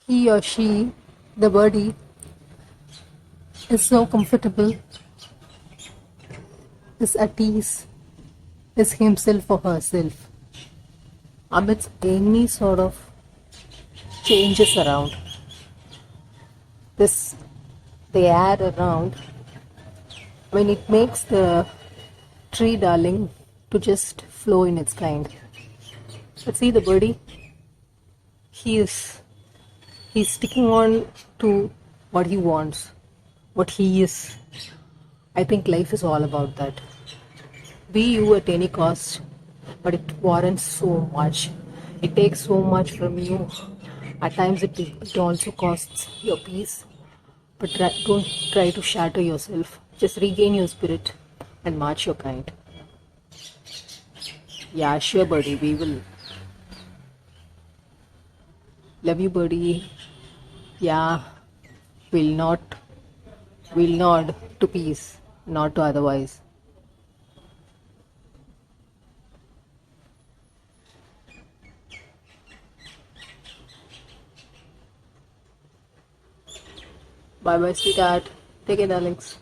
he or she, the birdie, is so comfortable, is at ease, is himself or herself amidst any sort of changes around. This, the air around, it makes the tree darling to just flow in its kind. But see the birdie, he is he's sticking on to what he wants, what he is. I think life is all about that. Be you at any cost, but it warrants so much. It takes so much from you. At times, it also costs your peace. But don't try to shatter yourself. Just regain your spirit and march your kind. Yeah, sure, buddy. We will. Love you, buddy. Yeah, will not. Will nod to peace, not to otherwise. Bye bye, sweetheart. Take care, darlings.